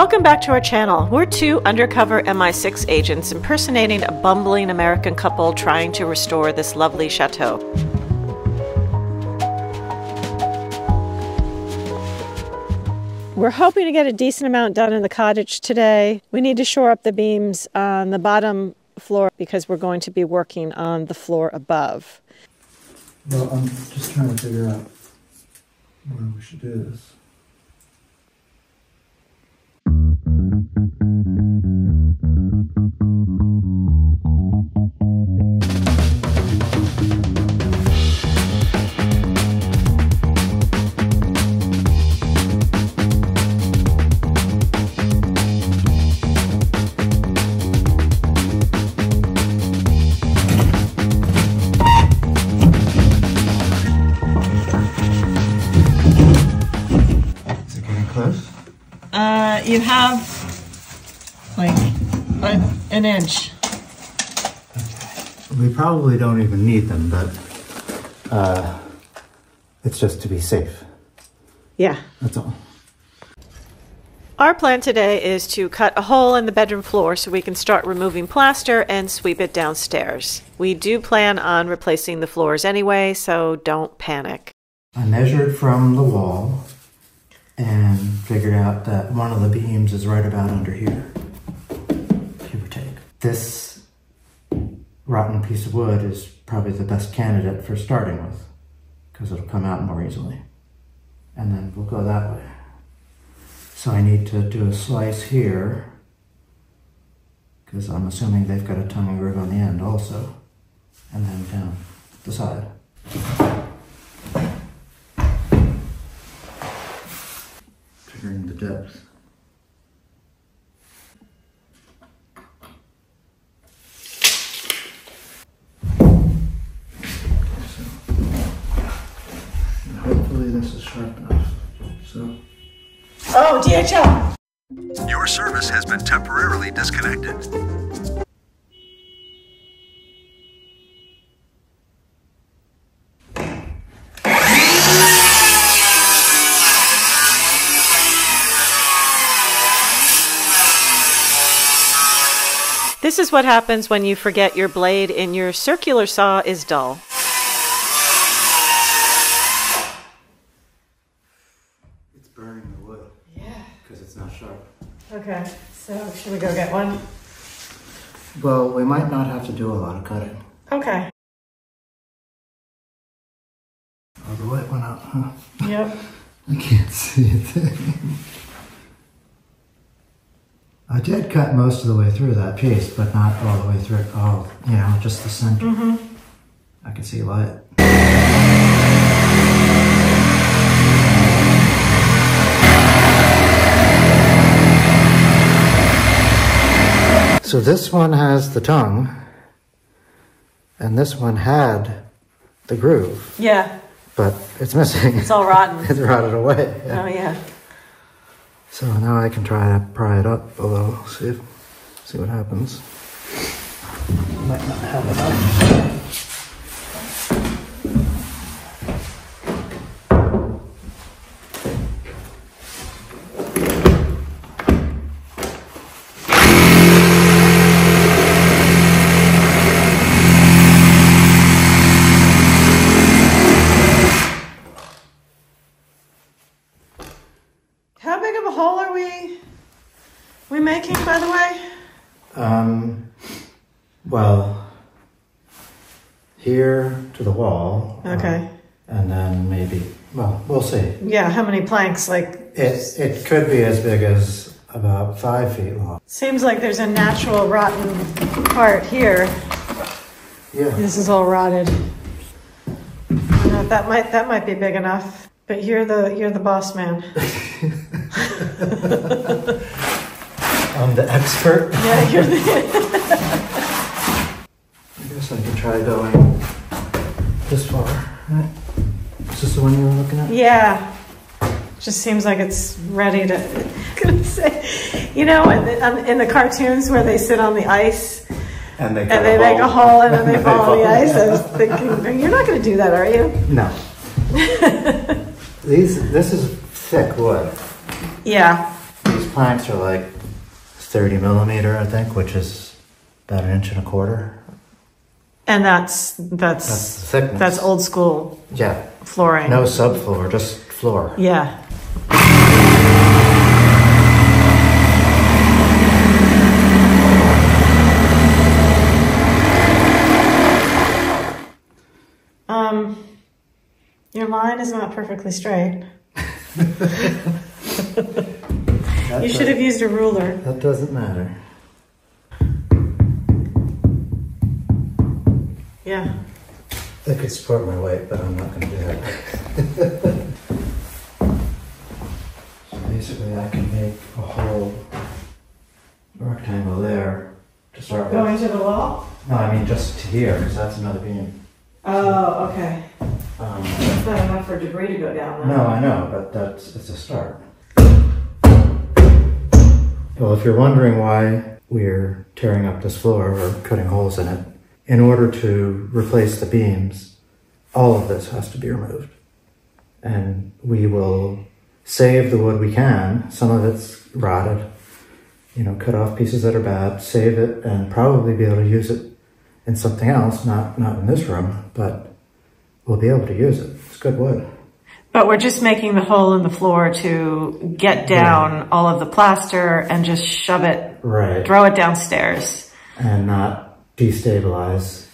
Welcome back to our channel. We're two undercover MI6 agents impersonating a bumbling American couple trying to restore this lovely chateau. We're hoping to get a decent amount done in the cottage today. We need to shore up the beams on the bottom floor because we're going to be working on the floor above. Well, I'm just trying to figure out where we should do this. You have like an inch. Okay. We probably don't even need them, but it's just to be safe. Yeah. That's all. Our plan today is to cut a hole in the bedroom floor so we can start removing plaster and sweep it downstairs. We do plan on replacing the floors anyway, so don't panic. I measured from the wall and figured out that one of the beams is right about under here, give or take. This rotten piece of wood is probably the best candidate for starting with, because it'll come out more easily. And then we'll go that way. So I need to do a slice here, because I'm assuming they've got a tongue and groove on the end also, and then down the side. Figuring the depth. And hopefully this is sharp enough. So. Oh, DHL! Your service has been temporarily disconnected. This is what happens when you forget your blade in your circular saw is dull. It's burning the wood. Yeah. Because it's not sharp. Okay, so should we go get one? Well, we might not have to do a lot of cutting. Okay. Oh, the white one out, huh? Yep. I can't see a thing. I did cut most of the way through that piece, but not all the way through it. Oh, you know, just the center. Mm-hmm. I can see light. So this one has the tongue, and this one had the groove. Yeah. But it's missing. It's all rotten. It's rotted away. Yeah. Oh, yeah. So now I can try to pry it up a little, see what happens. Might not have enough. How big of a hole are we making, by the way? Well, here to the wall. Okay. And then maybe, well, we'll see. Yeah, how many planks? Like It could be as big as about 5 feet long. Seems like there's a natural rotten part here. Yeah. This is all rotted. I don't know if that might be big enough. But you're the boss man. I'm the expert. Yeah, you're the I guess I can try going this far. Right? Is this the one you were looking at? Yeah. Just seems like it's ready to. I'm gonna say, you know, in the cartoons where they sit on the ice and they make a hole and then they fall on the ice. I was thinking, you're not going to do that, are you? No. This is thick wood. Yeah. These planks are like 30 millimeter, I think, which is about 1.25 inches. And that's the thickness. That's old school Yeah. flooring. No subfloor, just floor. Yeah. Your line is not perfectly straight. You should have used a ruler. That doesn't matter. Yeah. I could support my weight, but I'm not going to do that. So basically I can make a whole rectangle there to start with. Going to the wall? No, I mean just to here, because that's another beam. Oh, okay. That's not enough for debris to go down there. No, I know, but it's a start. Well, if you're wondering why we're tearing up this floor or cutting holes in it, in order to replace the beams, all of this has to be removed. And we will save the wood we can. Some of it's rotted, you know, cut off pieces that are bad, save it, and probably be able to use it in something else, not in this room, but we'll be able to use it. It's good wood. But we're just making the hole in the floor to get down all of the plaster and just shove it, right, throw it downstairs. And not destabilize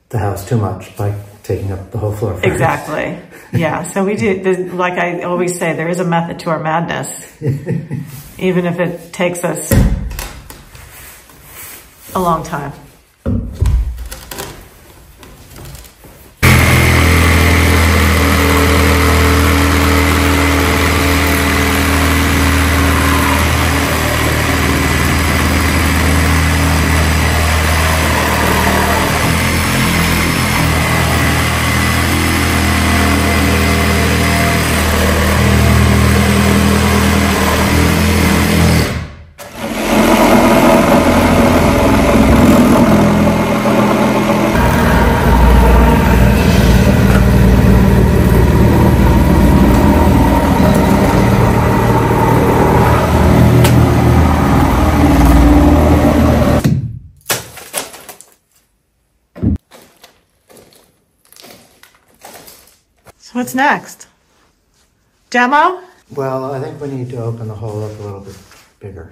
the house too much by taking up the whole floor first. Exactly. Yeah. So we do, like I always say, there is a method to our madness, even if it takes us a long time. So what's next? Demo? Well, I think we need to open the hole up a little bit bigger.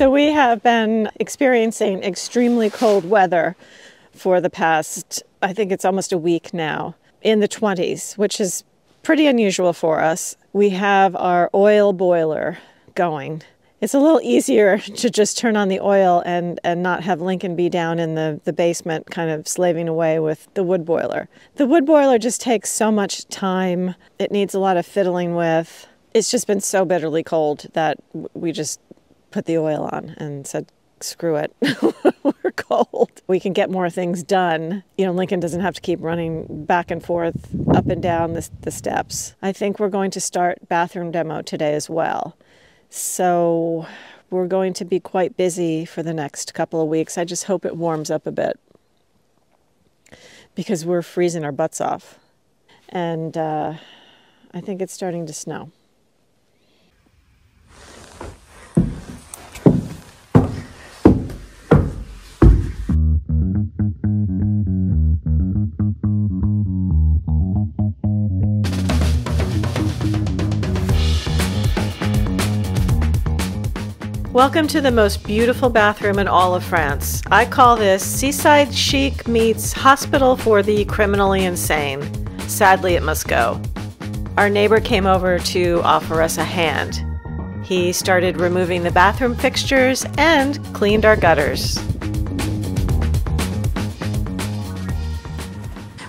So we have been experiencing extremely cold weather for the past, I think it's almost a week now, in the 20s, which is pretty unusual for us. We have our oil boiler going. It's a little easier to just turn on the oil and not have Lincoln be down in the basement kind of slaving away with the wood boiler. The wood boiler just takes so much time. It needs a lot of fiddling with. It's just been so bitterly cold that we just put the oil on and said, screw it, we're cold. We can get more things done. You know, Lincoln doesn't have to keep running back and forth, up and down the steps. I think we're going to start bathroom demo today as well. So we're going to be quite busy for the next couple of weeks. I just hope it warms up a bit because we're freezing our butts off. And I think it's starting to snow. Welcome to the most beautiful bathroom in all of France. I call this seaside chic meets hospital for the criminally insane. Sadly, it must go. Our neighbor came over to offer us a hand. He started removing the bathroom fixtures and cleaned our gutters.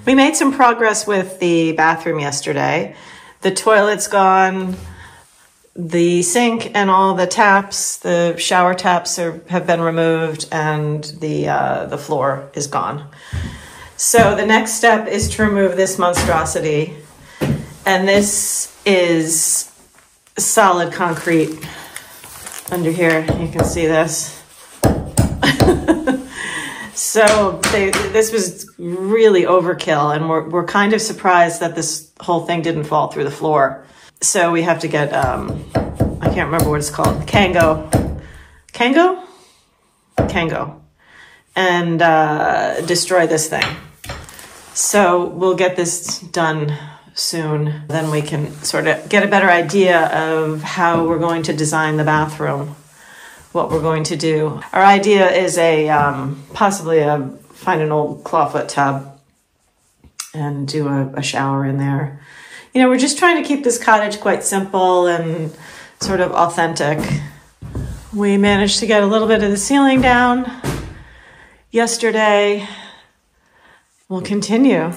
We made some progress with the bathroom yesterday. The toilet's gone. The sink and all the taps, the shower taps have been removed, and the floor is gone. So the next step is to remove this monstrosity. And this is solid concrete under here. You can see this. So this was really overkill, and we're kind of surprised that this whole thing didn't fall through the floor. So we have to get, I can't remember what it's called, Kango, and destroy this thing. So we'll get this done soon. Then we can sort of get a better idea of how we're going to design the bathroom, what we're going to do. Our idea is possibly find an old clawfoot tub and do a shower in there. You know, we're just trying to keep this cottage quite simple and sort of authentic. We managed to get a little bit of the ceiling down yesterday. We'll continue.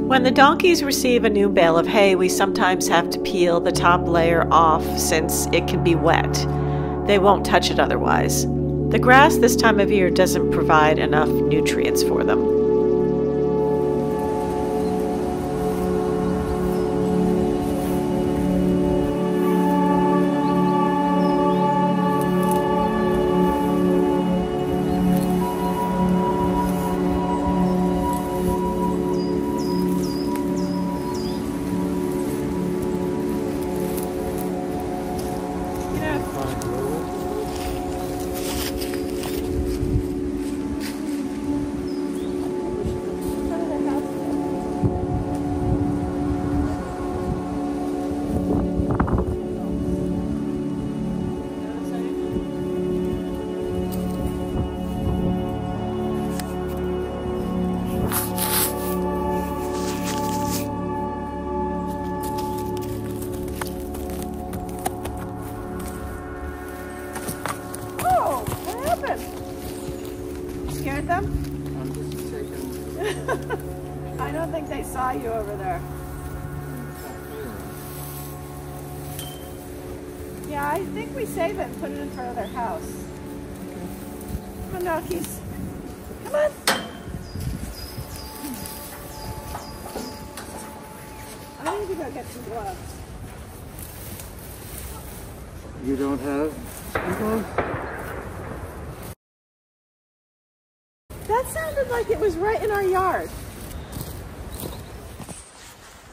When the donkeys receive a new bale of hay, we sometimes have to peel the top layer off since it can be wet. They won't touch it otherwise. The grass this time of year doesn't provide enough nutrients for them. Scared them? I'm just taking... I don't think they saw you over there. Yeah, I think we save it and put it in front of their house. Come on, Nokis. Come on. I need to go get some gloves. You don't have gloves? That sounded like it was right in our yard.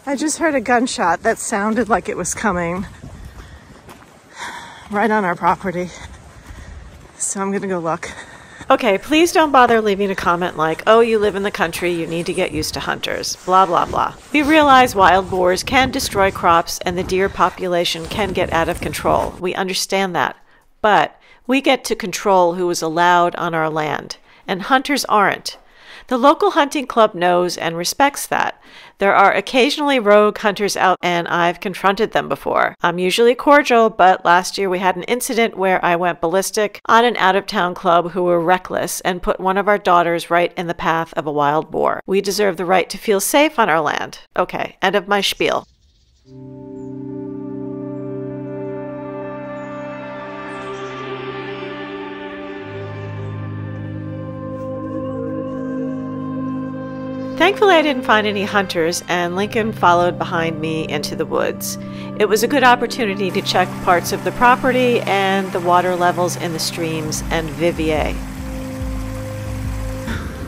I just heard a gunshot that sounded like it was coming right on our property. So I'm gonna go look. Okay, please don't bother leaving a comment like, oh, you live in the country, you need to get used to hunters, blah, blah, blah. We realize wild boars can destroy crops and the deer population can get out of control. We understand that. But we get to control who is allowed on our land, and hunters aren't. The local hunting club knows and respects that. There are occasionally rogue hunters out, and I've confronted them before. I'm usually cordial, but last year we had an incident where I went ballistic on an out-of-town club who were reckless and put one of our daughters right in the path of a wild boar. We deserve the right to feel safe on our land. Okay, end of my spiel. Thankfully, I didn't find any hunters, and Lincoln followed behind me into the woods. It was a good opportunity to check parts of the property and the water levels in the streams and Vivier.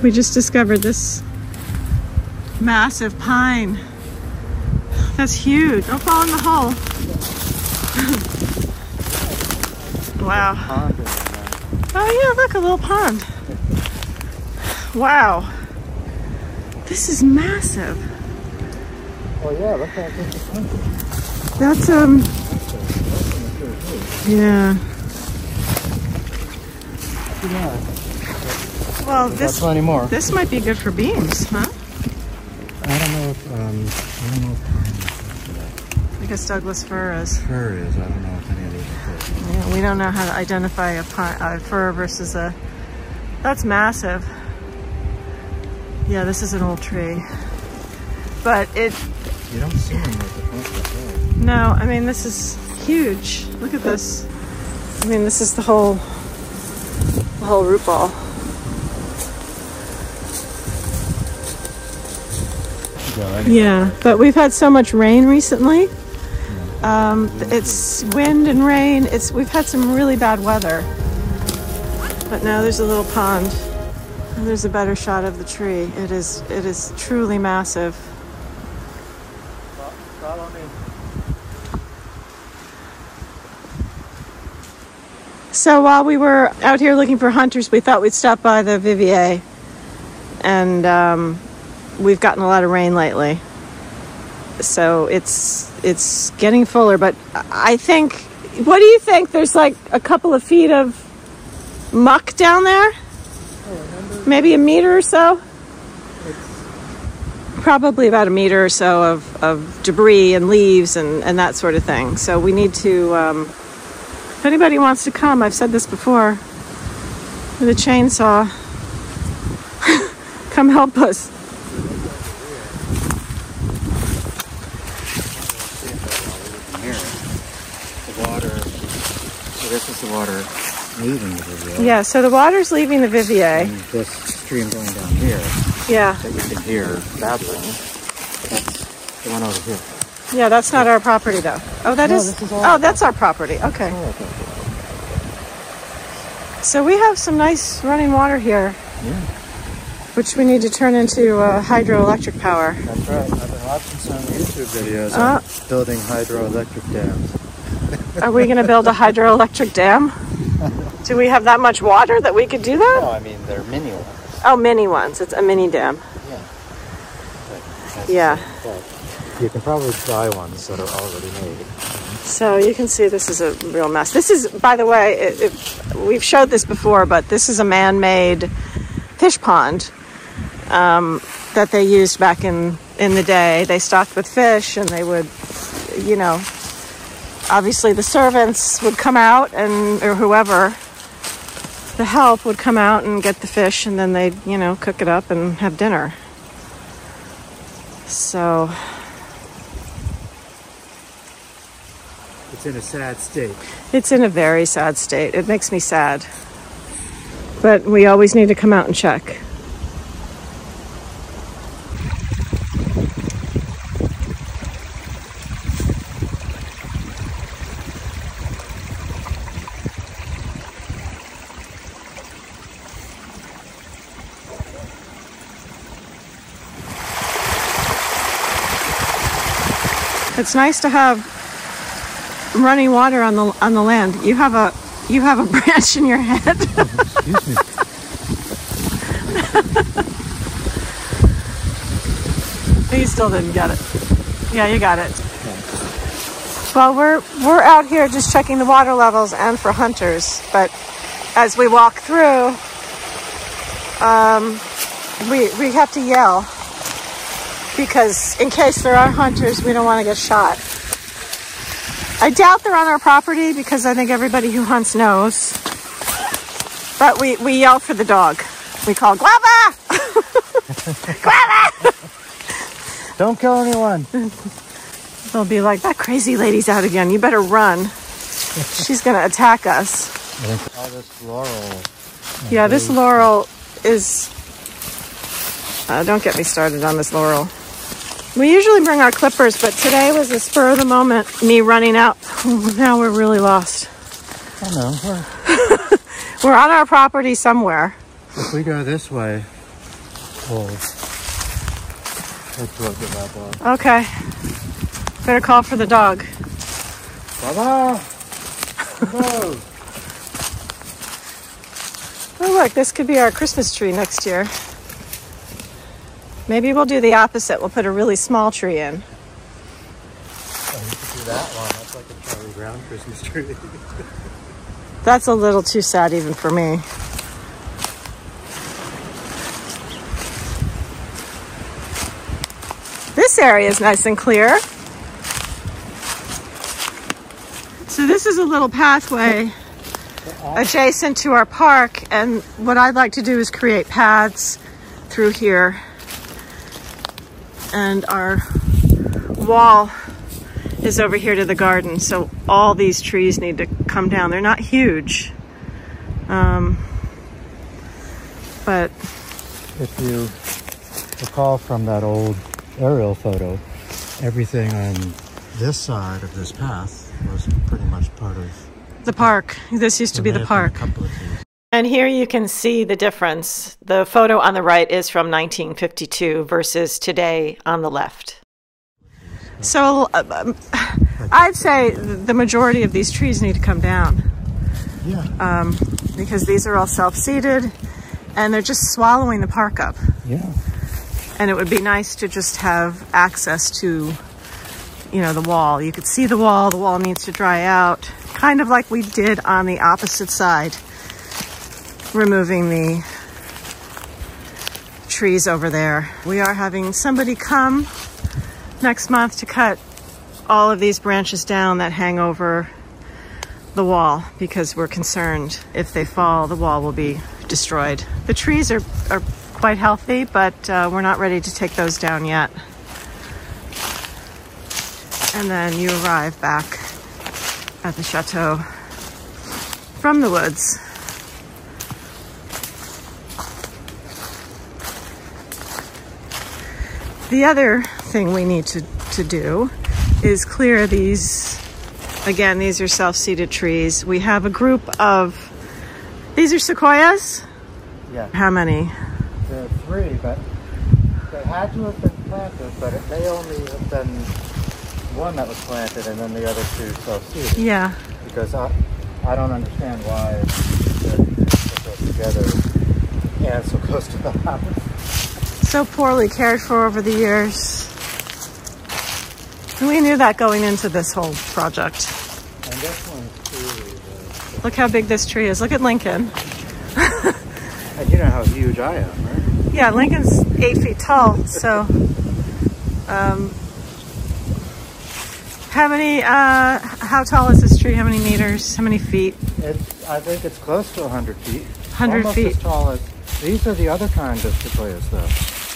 We just discovered this massive pine. That's huge. Don't fall in the hole. Wow. Oh yeah, look, a little pond. Wow. This is massive. Oh yeah, look at this. That's yeah. Well, this plenty more. This might be good for beams, huh? I don't know if I guess Douglas fir is. Fir is. I don't know if any of these are fir. Yeah, we don't know how to identify a fir versus a. That's massive. Yeah, this is an old tree, but it. You don't see them like the front. No, I mean this is huge. Look at this. I mean this is the whole root ball. Yeah, but we've had so much rain recently. It's wind and rain. We've had some really bad weather. But now there's a little pond. And there's a better shot of the tree. It is truly massive. Follow me. So while we were out here looking for hunters, we thought we'd stop by the Vivier. And we've gotten a lot of rain lately. So it's getting fuller, but I think, what do you think? There's like a couple of feet of muck down there? Maybe a meter or so? Probably about a meter or so of debris and leaves and that sort of thing. So we need to, if anybody wants to come, I've said this before, with a chainsaw, come help us. The water, so this is the water leaving the Vivier. Yeah, so the water's leaving the Vivier. And this stream going down here. Yeah. That you can hear badly. That's the one over here. Yeah, that's not our property though. Oh, that is. This is all Oh, that's our property. Okay. So we have some nice running water here. Yeah. Which we need to turn into hydroelectric power. That's right. I've been watching some YouTube videos on building hydroelectric dams. Are we going to build a hydroelectric dam? Do we have that much water that we could do that? No, I mean they're mini ones. Oh, mini ones. It's a mini dam. Yeah. But you can probably buy ones that are already made. So you can see this is a real mess. This is, by the way, we've showed this before, but this is a man-made fish pond that they used back in the day. They stocked with fish, and they would, you know, obviously the servants would come out, or whoever, the help would come out and get the fish, and then they'd, you know, cook it up and have dinner. So It's in a sad state. It's in a very sad state. It makes me sad. But we always need to come out and check. It's nice to have running water on the land. You have a branch in your head. Excuse me. You still didn't get it. Yeah, you got it. Well, we're out here just checking the water levels and for hunters. But as we walk through, we have to yell. Because in case there are hunters, we don't want to get shot. I doubt they're on our property because I think everybody who hunts knows. But we yell for the dog. We call Guava! Guava! Don't kill anyone. They'll be like, that crazy lady's out again. You better run. She's going to attack us. I think all this laurel. Yeah, this laurel is... don't get me started on this laurel. We usually bring our clippers, but today was a spur of the moment, me running out. Now we're really lost. I know. We're on our property somewhere. If we go this way, let's look at that dog. Okay. Better call for the dog. Baba! Go! Oh, look, this could be our Christmas tree next year. Maybe we'll do the opposite. We'll put a really small tree in. Oh, you could do that one. That's like a Charlie Brown Christmas tree. That's a little too sad even for me. This area is nice and clear. So this is a little pathway adjacent to our park, and what I'd like to do is create paths through here. And our wall is over here to the garden, so all these trees need to come down. They're not huge, but if you recall from that old aerial photo, everything on this side of this path was pretty much part of the park. This used to be the park. And here you can see the difference. The photo on the right is from 1952 versus today on the left. So I'd say the majority of these trees need to come down. Yeah. Because these are all self-seeded and they're just swallowing the park up. Yeah. And it would be nice to just have access to, you know, the wall. You could see the wall needs to dry out, kind of like we did on the opposite side, removing the trees over there. We are having somebody come next month to cut all of these branches down that hang over the wall because we're concerned if they fall, the wall will be destroyed. The trees are quite healthy, but we're not ready to take those down yet. And then you arrive back at the chateau from the woods. The other thing we need to do is clear these. Again, these are self-seeded trees. We have a group of, these are sequoias? Yeah. How many? There are 3, but they had to have been planted, but it may only have been one that was planted and then the other 2 self-seeded. Yeah. Because I don't understand why they're put together and so close to the house. So poorly cared for over the years. We knew that going into this whole project. And this one's too. Look how big this tree is. Look at Lincoln. And you know how huge I am, right? Yeah, Lincoln's 8 feet tall. So, how tall is this tree? How many meters? How many feet? I think it's close to 100 feet. 100 Almost feet. As tall as, these are the other kind of sequoias, though.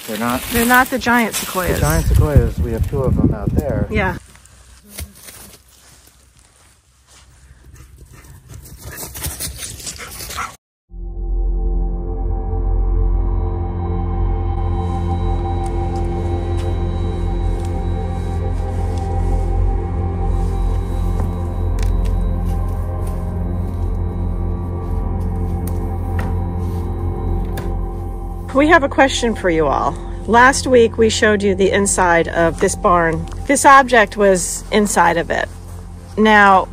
They're not the giant sequoias. The giant sequoias, we have 2 of them out there. Yeah. we have a question for you all. Last week we showed you the inside of this barn. This object was inside of it. Now,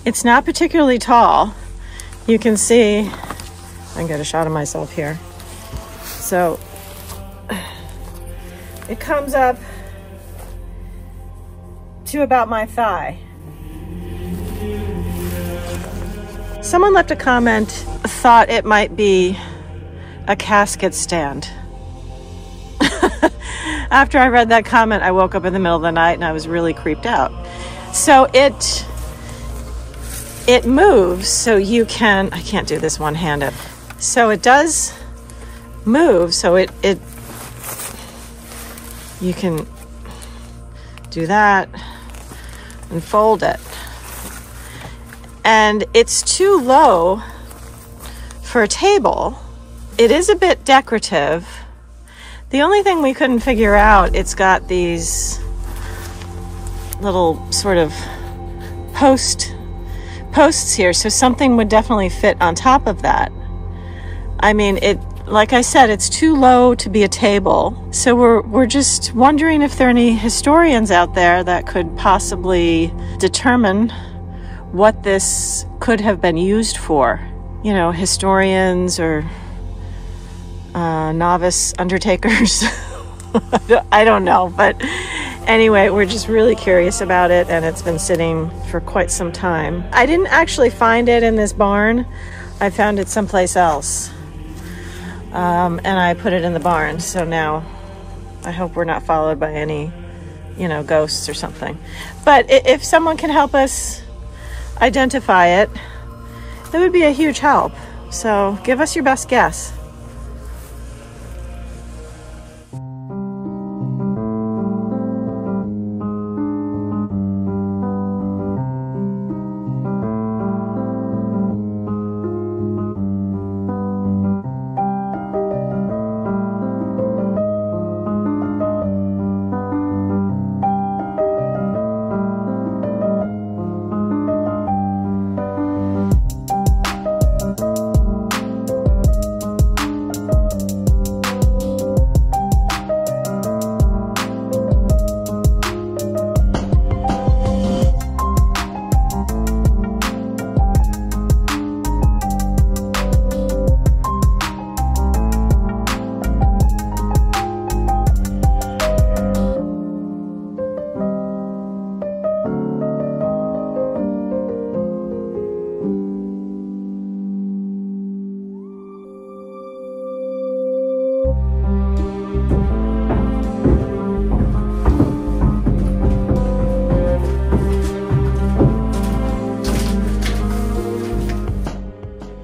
it's not particularly tall. You can see, I can get a shot of myself here. So, it comes up to about my thigh. Someone left a comment, thought it might be a casket stand. After I read that comment, I woke up in the middle of the night and I was really creeped out. So it moves, so you can, I can't do this one-handed. So it does move, so you can do that and fold it. And it's too low for a table. It is a bit decorative. The only thing we couldn't figure out, it's got these little sort of posts here, so something would definitely fit on top of that. I mean, like I said, it's too low to be a table. So we're just wondering if there are any historians out there that could possibly determine what this could have been used for. You know, historians or novice undertakers. I don't know, but anyway, we're just really curious about it, and it's been sitting for quite some time. I didn't actually find it in this barn. I found it someplace else, and I put it in the barn. So now I hope we're not followed by any, you know, ghosts or something. But if someone can help us identify it, that would be a huge help. So give us your best guess.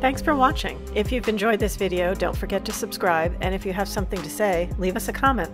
Thanks for watching. If you've enjoyed this video, don't forget to subscribe, and if you have something to say, leave us a comment.